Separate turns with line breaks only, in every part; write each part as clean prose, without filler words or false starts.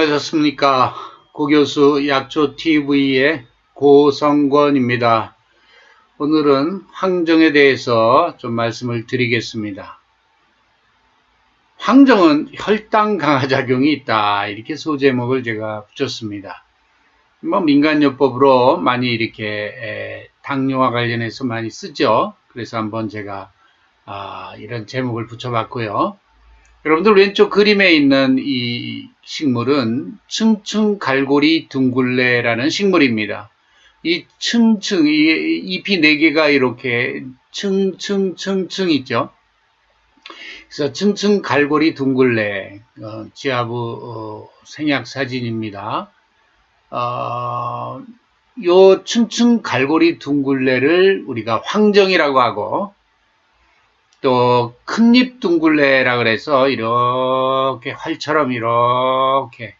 안녕하셨습니까? 고교수 약초TV의 고성권입니다. 오늘은 황정에 대해서 좀 말씀을 드리겠습니다. 황정은 혈당 강화작용이 있다. 이렇게 소제목을 제가 붙였습니다. 민간요법으로 많이 이렇게 당뇨와 관련해서 많이 쓰죠. 그래서 한번 제가 이런 제목을 붙여봤고요. 여러분들 왼쪽 그림에 있는 이 식물은 층층갈고리 둥굴레라는 식물입니다. 이 층층, 이 잎이 4개가 이렇게 층층층층 있죠. 그래서 층층갈고리 둥굴레, 지하부 생약 사진입니다. 요 층층갈고리 둥굴레를 우리가 황정이라고 하고, 또 큰잎 둥굴레라 그래서 이렇게 활처럼 이렇게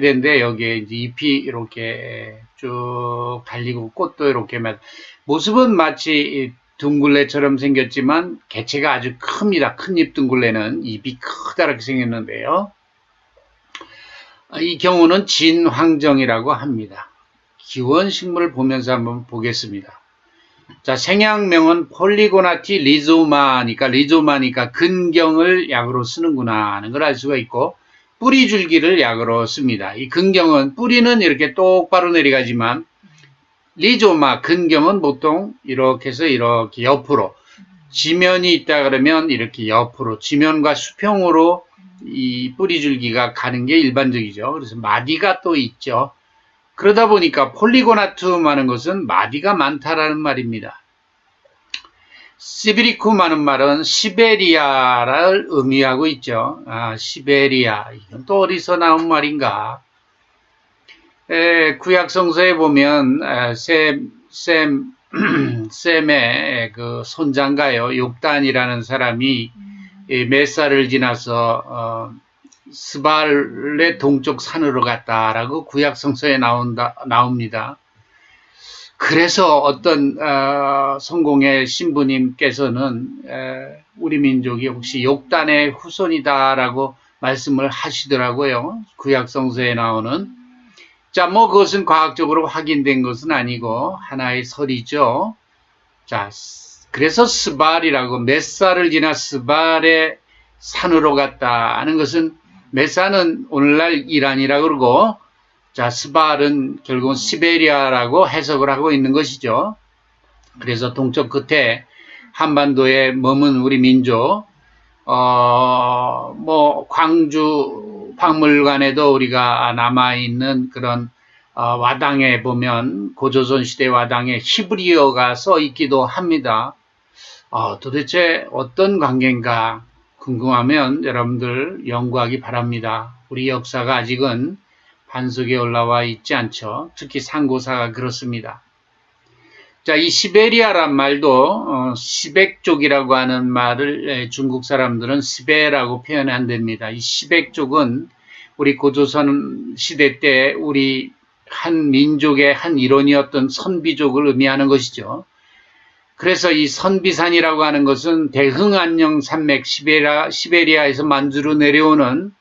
된데 여기에 이제 잎이 이렇게 쭉 달리고 꽃도 이렇게 모습은 마치 둥굴레처럼 생겼지만 개체가 아주 큽니다. 큰잎 둥굴레는 잎이 크다랗게 생겼는데요. 이 경우는 진황정이라고 합니다. 기원식물을 보면서 한번 보겠습니다. 자, 생약명은 폴리고나티 리조마니까 근경을 약으로 쓰는구나 하는 걸 알 수가 있고, 뿌리줄기를 약으로 씁니다. 이 근경은, 뿌리는 이렇게 똑바로 내려가지만, 리조마, 근경은 보통 이렇게 해서 이렇게 옆으로, 지면이 있다 그러면 이렇게 옆으로, 지면과 수평으로 이 뿌리줄기가 가는 게 일반적이죠. 그래서 마디가 또 있죠. 그러다 보니까 폴리고나툼 하는 것은 마디가 많다라는 말입니다. 시베리쿰 하는 말은 시베리아를 의미하고 있죠. 시베리아. 이건 또 어디서 나온 말인가? 구약성서에 보면 셈의 그 손장가요. 욕단이라는 사람이 몇 살을 지나서 스발의 동쪽 산으로 갔다라고 구약성서에 나옵니다. 그래서 어떤 성공의 신부님께서는 우리 민족이 혹시 욕단의 후손이다라고 말씀을 하시더라고요. 구약성서에 나오는. 자, 그것은 과학적으로 확인된 것은 아니고 하나의 설이죠. 자, 그래서 스발이라고 몇 살을 지나 스발의 산으로 갔다 하는 것은 메사는 오늘날 이란이라고 그러고, 자, 스발은 결국은 시베리아라고 해석을 하고 있는 것이죠. 그래서 동쪽 끝에 한반도에 머문 우리 민족, 광주 박물관에도 우리가 남아있는 그런, 와당에 보면, 고조선 시대 와당에 히브리어가 써 있기도 합니다. 도대체 어떤 관계인가? 궁금하면 여러분들 연구하기 바랍니다. 우리 역사가 아직은 반석에 올라와 있지 않죠. 특히 상고사가 그렇습니다. 자, 이 시베리아란 말도 시백족이라고 하는 말을 중국 사람들은 시베라고 표현한답니다. 이 시백족은 우리 고조선 시대 때 우리 한 민족의 한 일원이었던 선비족을 의미하는 것이죠. 그래서 이 선비산이라고 하는 것은 대흥안녕 산맥, 시베리아에서 만주로 내려오는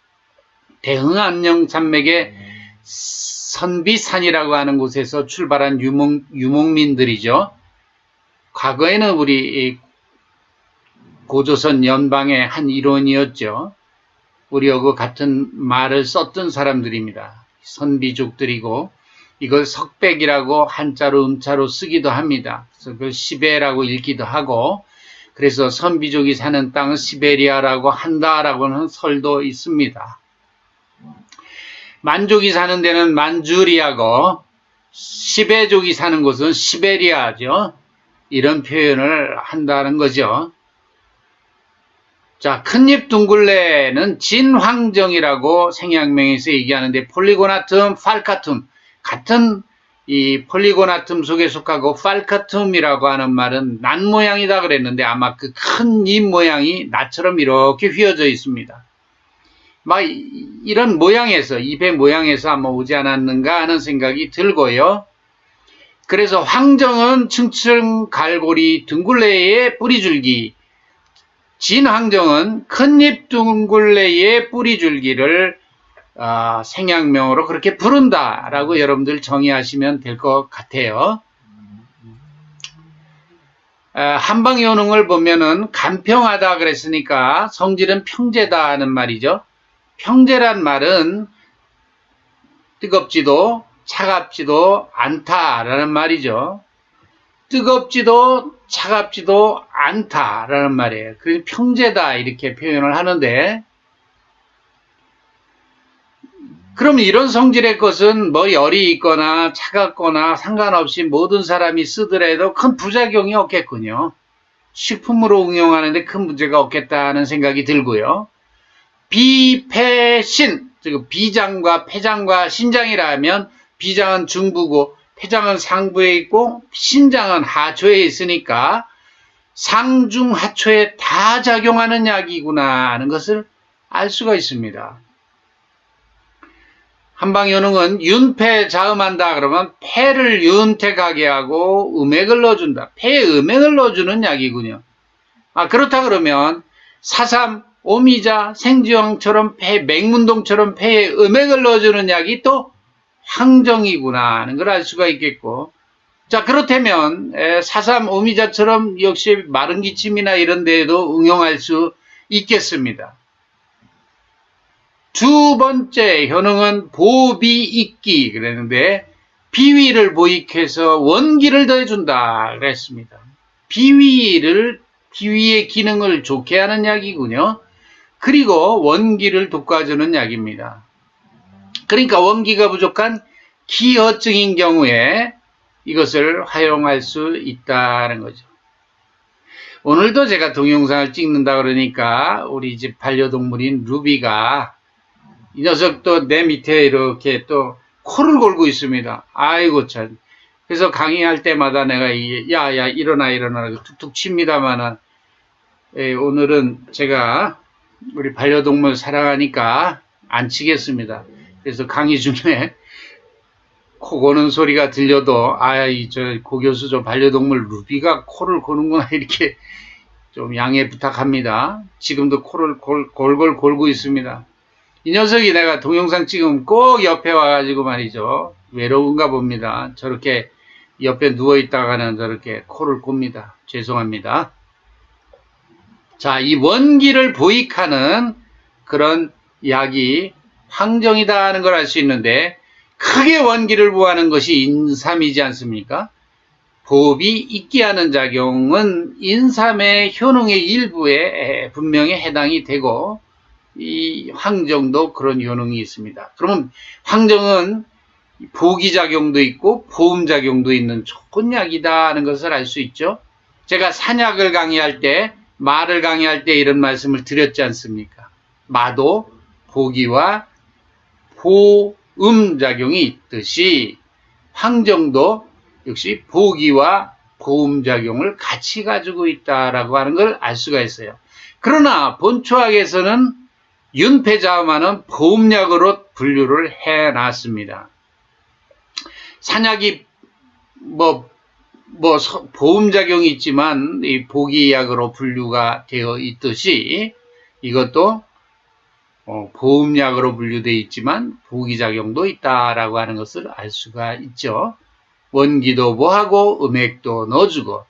대흥안녕 산맥의 선비산이라고 하는 곳에서 출발한 유목민들이죠. 과거에는 우리 고조선 연방의 한 일원이었죠. 우리하고 같은 말을 썼던 사람들입니다. 선비족들이고, 이걸 석백이라고 한자로 음자로 쓰기도 합니다. 그래서 그걸 시베라고 읽기도 하고, 그래서 선비족이 사는 땅은 시베리아라고 한다라고 하는 설도 있습니다. 만족이 사는 데는 만주리아고, 시베족이 사는 곳은 시베리아죠. 이런 표현을 한다는 거죠. 자, 큰잎 둥굴레는 진황정이라고 생약명에서 얘기하는데, 폴리고나툼, 팔카툼, 같은 이 폴리고나툼 속에 속하고 팔카툼이라고 하는 말은 낫 모양이다 그랬는데 아마 그 큰 잎 모양이 낫처럼 이렇게 휘어져 있습니다. 이런 모양에서, 잎의 모양에서 아마 오지 않았는가 하는 생각이 들고요. 그래서 황정은 층층갈고리 둥굴레의 뿌리줄기, 진황정은 큰잎 둥굴레의 뿌리줄기를 생약명으로 그렇게 부른다라고 여러분들 정의하시면 될 것 같아요. 한방효능을 보면은 간평하다 그랬으니까 성질은 평제다 하는 말이죠. 평제란 말은 뜨겁지도 차갑지도 않다라는 말이죠. 뜨겁지도 차갑지도 않다라는 말이에요. 그래서 평제다 이렇게 표현을 하는데, 그럼 이런 성질의 것은 뭐 열이 있거나 차갑거나 상관없이 모든 사람이 쓰더라도 큰 부작용이 없겠군요. 식품으로 응용하는데 큰 문제가 없겠다는 생각이 들고요. 비폐신, 즉 비장과 폐장과 신장이라면 비장은 중부고 폐장은 상부에 있고 신장은 하초에 있으니까 상중하초에 다 작용하는 약이구나 하는 것을 알 수가 있습니다. 한방효능은 윤폐 자음한다 그러면 폐를 윤택하게 하고 음액을 넣어준다. 폐에 음액을 넣어주는 약이군요. 그렇다 그러면 사삼, 오미자, 생지황처럼 맹문동처럼 폐에 음액을 넣어주는 약이 또 황정이구나 하는 걸 알 수가 있겠고, 자, 그렇다면 사삼, 오미자처럼 역시 마른 기침이나 이런 데에도 응용할 수 있겠습니다. 두 번째 효능은 보비익기 그랬는데, 비위를 보익해서 원기를 더해준다 그랬습니다. 비위의 기능을 좋게 하는 약이군요. 그리고 원기를 돋궈주는 약입니다. 그러니까 원기가 부족한 기허증인 경우에 이것을 활용할 수 있다는 거죠. 오늘도 제가 동영상을 찍는다 그러니까 우리 집 반려동물인 루비가, 이 녀석도 내 밑에 이렇게 또 코를 골고 있습니다. 아이고 참. 그래서 강의할 때마다 내가 야야 일어나 툭툭 칩니다만은, 오늘은 제가 우리 반려동물 사랑하니까 안 치겠습니다. 그래서 강의 중에 코 고는 소리가 들려도 고 교수 저 반려동물 루비가 코를 고는구나 이렇게 좀 양해 부탁합니다. 지금도 코를 골골 골고 있습니다. 이 녀석이 내가 동영상 찍으면 꼭 옆에 와가지고 말이죠. 외로운가 봅니다. 저렇게 옆에 누워있다가는 저렇게 코를 곱니다. 죄송합니다. 자, 이 원기를 보익하는 그런 약이 황정이다 하는 걸 알 수 있는데, 크게 원기를 부하는 것이 인삼이지 않습니까? 보비 익기 하는 작용은 인삼의 효능의 일부에 분명히 해당이 되고, 이 황정도 그런 효능이 있습니다. 그러면 황정은 보기작용도 있고 보음작용도 있는 좋은 약이다 하는 것을 알 수 있죠. 제가 산약을 강의할 때, 마를 강의할 때 이런 말씀을 드렸지 않습니까? 마도 보기와 보음작용이 있듯이 황정도 역시 보기와 보음작용을 같이 가지고 있다라고 하는 걸 알 수가 있어요. 그러나 본초학에서는 윤폐자음하는 보음약으로 분류를 해놨습니다. 산약이 보음작용이 있지만 이 보기약으로 분류가 되어 있듯이 이것도 보음약으로 분류되어 있지만 보기작용도 있다라고 하는 것을 알 수가 있죠. 원기도 보하고 음액도 넣어주고,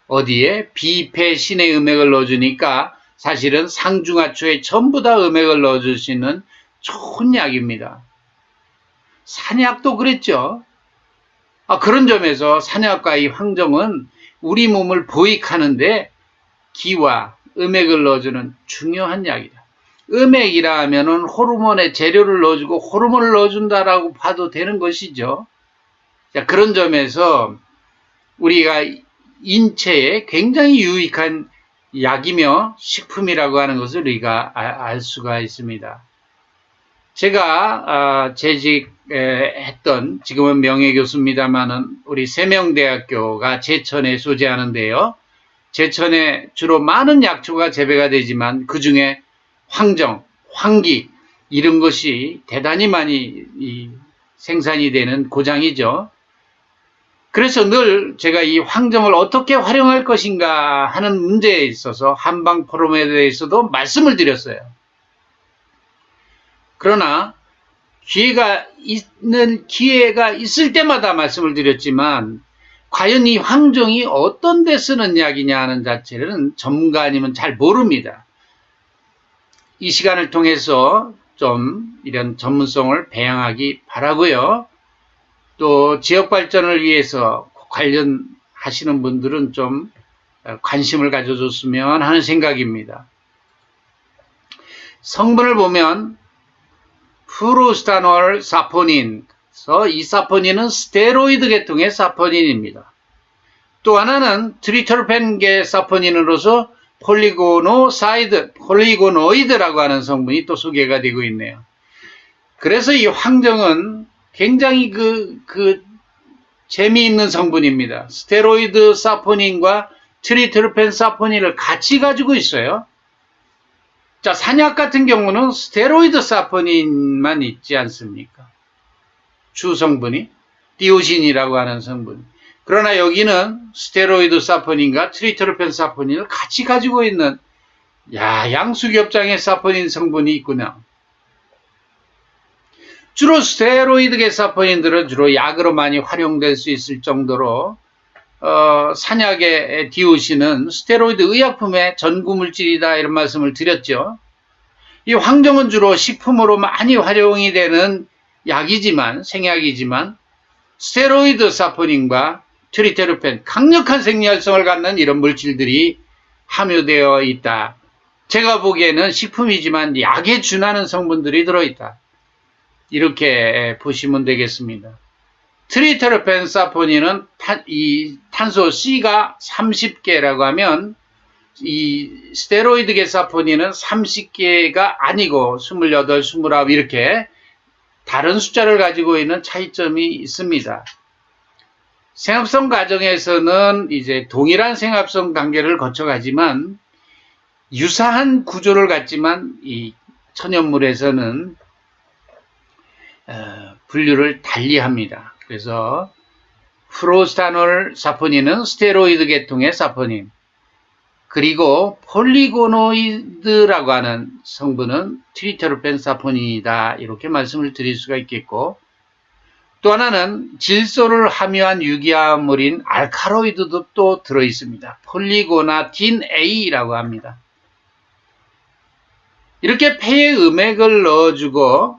어디에 비폐신의 음액을 넣어주니까 사실은 상중하초에 전부 다 음액을 넣어줄 수 있는 좋은 약입니다. 산약도 그랬죠. 그런 점에서 산약과 이 황정은 우리 몸을 보익하는데 기와 음액을 넣어주는 중요한 약이다. 음액이라 하면은 호르몬의 재료를 넣어주고 호르몬을 넣어준다라고 봐도 되는 것이죠. 자, 그런 점에서 우리가 인체에 굉장히 유익한 약이며 식품이라고 하는 것을 우리가 알 수가 있습니다. 제가 재직했던, 지금은 명예교수입니다만은 우리 세명대학교가 제천에 소재하는데요. 제천에 주로 많은 약초가 재배가 되지만 그 중에 황정, 황기 이런 것이 대단히 많이 생산이 되는 고장이죠. 그래서 늘 제가 이 황정을 어떻게 활용할 것인가 하는 문제에 있어서 한방 포럼에 대해서도 말씀을 드렸어요. 그러나 기회가 있을 때마다 말씀을 드렸지만, 과연 이 황정이 어떤 데 쓰는 약이냐 하는 자체는 전문가 아니면 잘 모릅니다. 이 시간을 통해서 좀 이런 전문성을 배양하기 바라고요. 또 지역 발전을 위해서 관련하시는 분들은 좀 관심을 가져줬으면 하는 생각입니다. 성분을 보면 프루스타놀 사포닌, 이 사포닌은 스테로이드 계통의 사포닌입니다. 또 하나는 트리터펜계 사포닌으로서 폴리고노이드라고 하는 성분이 또 소개가 되고 있네요. 그래서 이 황정은 굉장히 재미있는 성분입니다. 스테로이드 사포닌과 트리터펜 사포닌을 같이 가지고 있어요. 자, 산약 같은 경우는 스테로이드 사포닌만 있지 않습니까? 주 성분이 디오신이라고 하는 성분. 그러나 여기는 스테로이드 사포닌과 트리터펜 사포닌을 같이 가지고 있는 양수겹장의 사포닌 성분이 있구나. 주로 스테로이드계 사포닌들은 주로 약으로 많이 활용될 수 있을 정도로 산약의 디오신은 스테로이드 의약품의 전구물질이다 이런 말씀을 드렸죠. 이 황정은 주로 식품으로 많이 활용이 되는 약이지만 생약이지만 스테로이드 사포닌과 트리테르펜 강력한 생리활성을 갖는 이런 물질들이 함유되어 있다. 제가 보기에는 식품이지만 약에 준하는 성분들이 들어있다. 이렇게 보시면 되겠습니다. 트리테르펜 사포닌은 이 탄소 C가 30개라고 하면 이 스테로이드계 사포닌은 30개가 아니고 28, 29 이렇게 다른 숫자를 가지고 있는 차이점이 있습니다. 생합성 과정에서는 이제 동일한 생합성 단계를 거쳐가지만 유사한 구조를 갖지만 이 천연물에서는 분류를 달리합니다. 그래서 프로스타놀 사포닌은 스테로이드 계통의 사포닌, 그리고 폴리고노이드라고 하는 성분은 트리테르펜 사포닌이다 이렇게 말씀을 드릴 수가 있겠고, 또 하나는 질소를 함유한 유기화물인 알카로이드도 또 들어있습니다. 폴리고나틴 A라고 합니다. 이렇게 폐에 음액을 넣어주고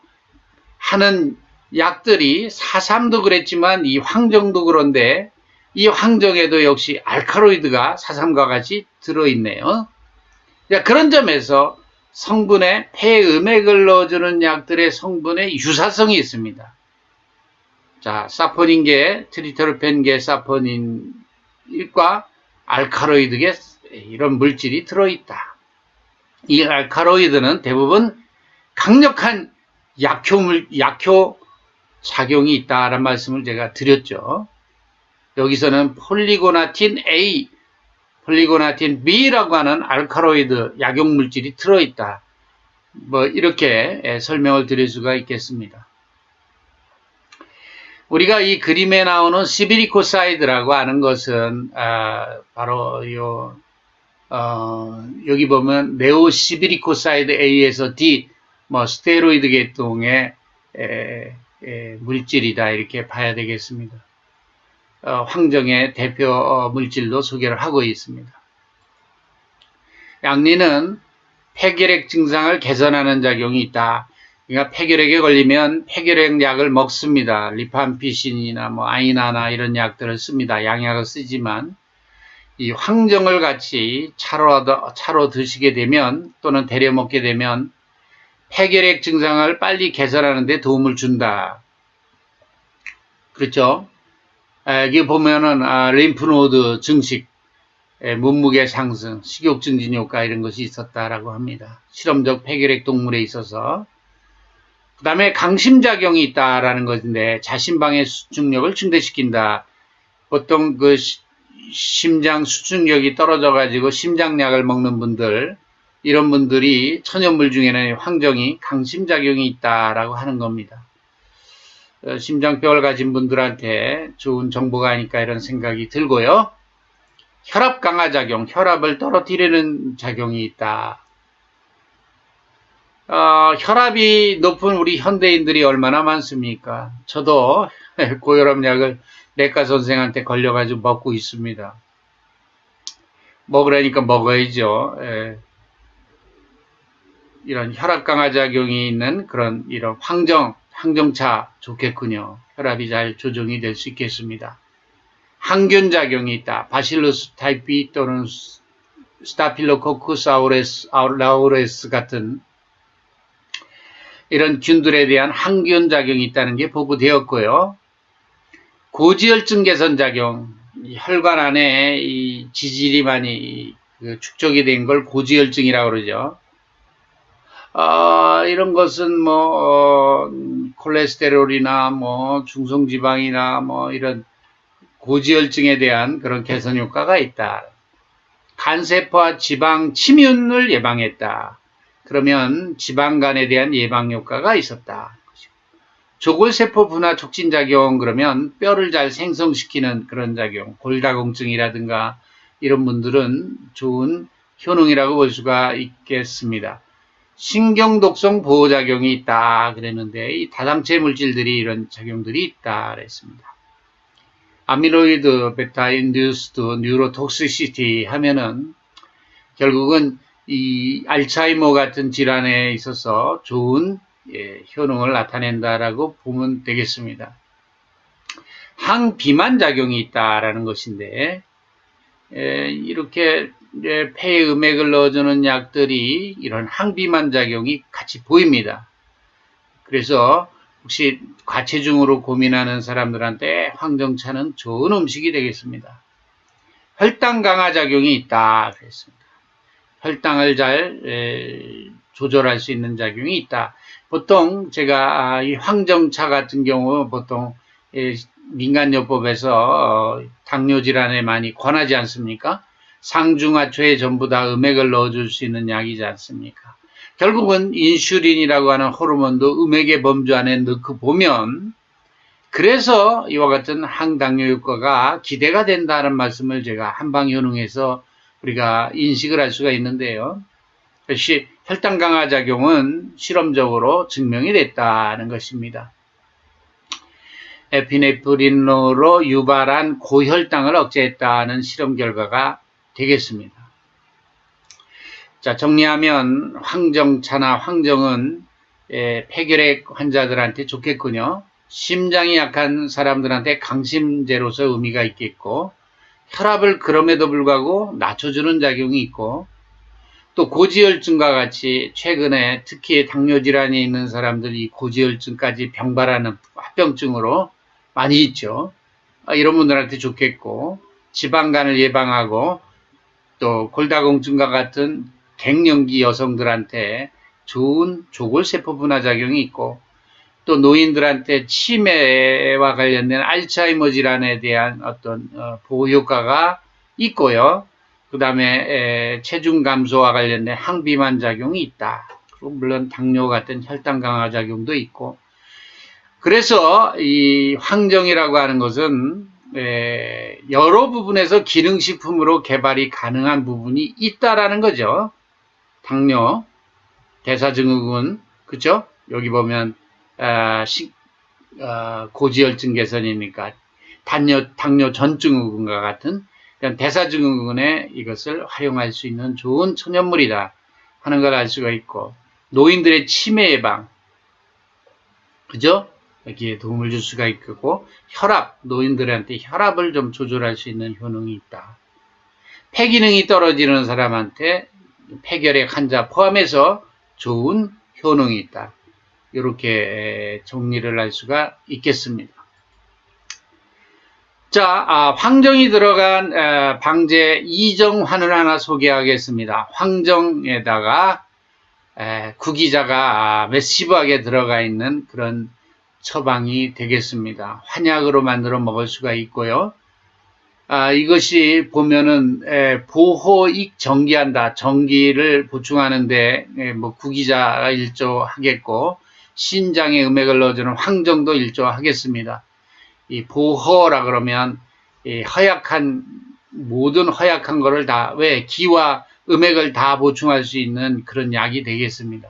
하는 약들이 4,3도 그랬지만 이 황정도 그런데 이 황정에도 역시 알카로이드가 4,3과 같이 들어있네요. 그런 점에서 성분에 폐에 음액을 넣어주는 약들의 성분에 유사성이 있습니다. 자, 사포닌계, 트리테르펜계 사포닌과 알카로이드계 이런 물질이 들어있다. 이 알카로이드는 대부분 강력한 약효 작용이 있다라는 말씀을 제가 드렸죠. 여기서는 폴리고나틴 A, 폴리고나틴 B라고 하는 알카로이드 약용물질이 들어있다. 이렇게 설명을 드릴 수가 있겠습니다. 우리가 이 그림에 나오는 시비리코사이드라고 하는 것은 바로 여기 보면 네오시비리코사이드 A에서 D, 스테로이드 계통의 물질이다 이렇게 봐야 되겠습니다. 황정의 대표 물질로 소개를 하고 있습니다. 양리는 폐결핵 증상을 개선하는 작용이 있다. 그러니까 폐결핵에 걸리면 폐결핵 약을 먹습니다. 리팜피신이나 아이나나 이런 약들을 씁니다. 양약을 쓰지만 이 황정을 같이 차로 드시게 되면 또는 데려 먹게 되면 폐결핵 증상을 빨리 개선하는 데 도움을 준다. 그렇죠? 여기 보면은 림프노드 증식, 몸무게 상승, 식욕 증진 효과 이런 것이 있었다라고 합니다. 실험적 폐결핵 동물에 있어서. 그 다음에 강심작용이 있다라는 것인데 자신방의 수축력을 증대시킨다. 보통 심장 수축력이 떨어져가지고 심장약을 먹는 분들, 이런 분들이 천연물 중에는 황정이 강심작용이 있다라고 하는 겁니다. 심장병을 가진 분들한테 좋은 정보가 아닐까 이런 생각이 들고요. 혈압 강화 작용, 혈압을 떨어뜨리는 작용이 있다. 혈압이 높은 우리 현대인들이 얼마나 많습니까? 저도 고혈압약을 내과 선생한테 걸려가지고 먹고 있습니다. 먹으라니까 먹어야죠. 이런 혈압 강화 작용이 있는 그런 이런 항정차 좋겠군요. 혈압이 잘 조정이 될 수 있겠습니다. 항균 작용이 있다. 바실루스 타이피 또는 스타필로코쿠스 아우레스 같은 이런 균들에 대한 항균 작용이 있다는 게 보고되었고요. 고지혈증 개선 작용, 혈관 안에 이 지질이 많이 축적이 된 걸 고지혈증이라고 그러죠. 이런 것은 콜레스테롤이나 중성지방이나 이런 고지혈증에 대한 그런 개선 효과가 있다. 간세포와 지방 침윤을 예방했다. 그러면 지방간에 대한 예방 효과가 있었다. 조골세포 분화 촉진 작용, 그러면 뼈를 잘 생성시키는 그런 작용, 골다공증이라든가 이런 분들은 좋은 효능이라고 볼 수가 있겠습니다. 신경독성 보호작용이 있다 그랬는데 이 다당체 물질들이 이런 작용들이 있다 그랬습니다. 아밀로이드 베타 인듀스드 뉴로톡시시티 하면은 결국은 이 알츠하이머 같은 질환에 있어서 좋은 효능을 나타낸다라고 보면 되겠습니다. 항비만 작용이 있다라는 것인데 이렇게 폐에 음액을 넣어주는 약들이 이런 항비만 작용이 같이 보입니다. 그래서 혹시 과체중으로 고민하는 사람들한테 황정차는 좋은 음식이 되겠습니다. 혈당 강화 작용이 있다 그랬습니다. 혈당을 잘 조절할 수 있는 작용이 있다. 보통 제가 이 황정차 같은 경우 보통 민간요법에서 당뇨 질환에 많이 권하지 않습니까? 상중하초에 전부 다 음액을 넣어줄 수 있는 약이지 않습니까? 결국은 인슐린이라고 하는 호르몬도 음액의 범주 안에 넣고 보면 그래서 이와 같은 항당뇨 효과가 기대가 된다는 말씀을 제가 한방효능에서 우리가 인식을 할 수가 있는데요. 역시 혈당 강화 작용은 실험적으로 증명이 됐다는 것입니다. 에피네프린으로 유발한 고혈당을 억제했다는 실험 결과가 되겠습니다. 자, 정리하면 황정차나 황정은 폐결핵 환자들한테 좋겠군요. 심장이 약한 사람들한테 강심제로서 의미가 있겠고, 혈압을 그럼에도 불구하고 낮춰주는 작용이 있고, 또 고지혈증과 같이 최근에 특히 당뇨 질환이 있는 사람들이 고지혈증까지 병발하는 합병증으로 많이 있죠. 이런 분들한테 좋겠고, 지방간을 예방하고 또 골다공증과 같은 갱년기 여성들한테 좋은 조골세포 분화 작용이 있고, 또 노인들한테 치매와 관련된 알츠하이머 질환에 대한 어떤 보호 효과가 있고요. 그 다음에 체중 감소와 관련된 항비만 작용이 있다. 그리고 물론 당뇨 같은 혈당 강화 작용도 있고, 그래서 이 황정이라고 하는 것은 여러 부분에서 기능식품으로 개발이 가능한 부분이 있다라는 거죠. 당뇨, 대사증후군, 그죠? 여기 보면 고지혈증 개선이니까 당뇨 전증후군과 같은 대사증후군에 이것을 활용할 수 있는 좋은 천연물이다 하는 걸 알 수가 있고, 노인들의 치매 예방, 그죠? 여기에 도움을 줄 수가 있고, 혈압, 노인들한테 혈압을 좀 조절할 수 있는 효능이 있다. 폐기능이 떨어지는 사람한테 폐결핵 환자 포함해서 좋은 효능이 있다. 이렇게 정리를 할 수가 있겠습니다. 자, 황정이 들어간 방제 이정환을 하나 소개하겠습니다. 황정에다가 구기자가 매시브하게 들어가 있는 그런 처방이 되겠습니다. 환약으로 만들어 먹을 수가 있고요. 이것이 보면은 보호익 정기한다. 정기를 보충하는데 구기자가 일조하겠고, 신장에 음액을 넣어주는 황정도 일조하겠습니다. 이 보호라 그러면 모든 허약한 거를 다 기와 음액을 다 보충할 수 있는 그런 약이 되겠습니다.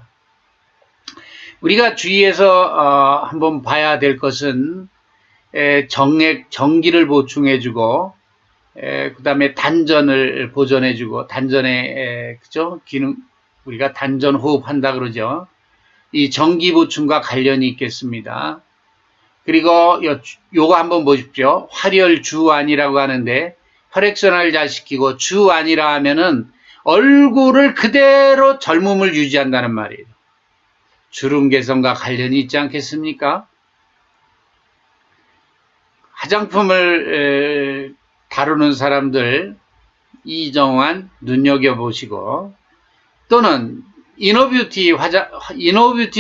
우리가 주위에서 한번 봐야 될 것은 전기를 보충해주고 그 다음에 단전을 보존해주고 단전에 그죠? 기능 우리가 단전 호흡한다 그러죠. 이 전기 보충과 관련이 있겠습니다. 그리고 요거 한번 보십시오. 활혈 주안이라고 하는데 혈액순환을 잘 시키고 주안이라 하면은 얼굴을 그대로 젊음을 유지한다는 말이에요. 주름 개선과 관련이 있지 않겠습니까? 화장품을 다루는 사람들 이정환 눈여겨보시고 또는 이너뷰티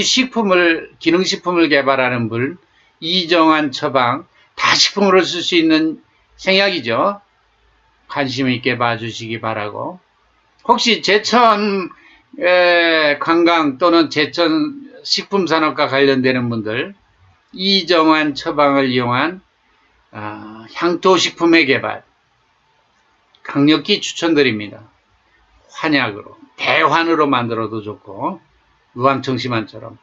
식품을 기능식품을 개발하는 분 이정환 처방 다 식품으로 쓸 수 있는 생약이죠. 관심 있게 봐주시기 바라고. 혹시 제천 관광 또는 제천 식품산업과 관련되는 분들 이정환 처방을 이용한 향토식품의 개발 강력히 추천드립니다. 환약으로 대환으로 만들어도 좋고 의왕청심환처럼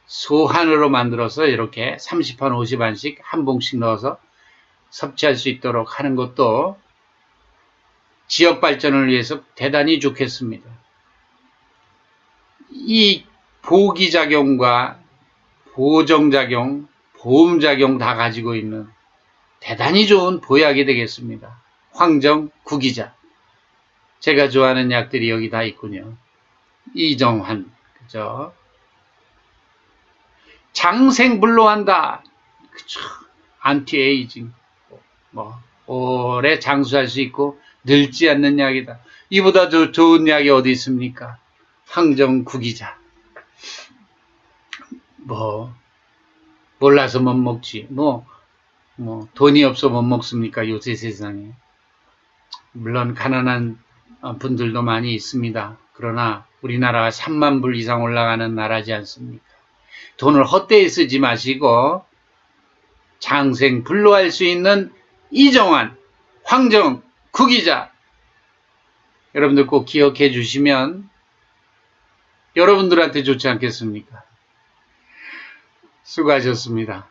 소환으로 만들어서 이렇게 30한 50안씩 한 봉씩 넣어서 섭취할 수 있도록 하는 것도 지역 발전을 위해서 대단히 좋겠습니다. 이 보기작용과 보정작용, 보험작용 다 가지고 있는 대단히 좋은 보약이 되겠습니다. 황정, 구기자. 제가 좋아하는 약들이 여기 다 있군요. 이정환, 그죠? 장생불로한다. 그쵸? 안티에이징. 오래 장수할 수 있고 늙지 않는 약이다. 이보다 더 좋은 약이 어디 있습니까? 황정, 구기자. 몰라서 못 먹지. 돈이 없어 못 먹습니까? 요새 세상에. 물론 가난한 분들도 많이 있습니다. 그러나 우리나라가 3만 불 이상 올라가는 나라지 않습니까? 돈을 헛되이 쓰지 마시고 장생불로할 수 있는 이정환, 황정, 구기자 여러분들 꼭 기억해 주시면 여러분들한테 좋지 않겠습니까? 수고하셨습니다.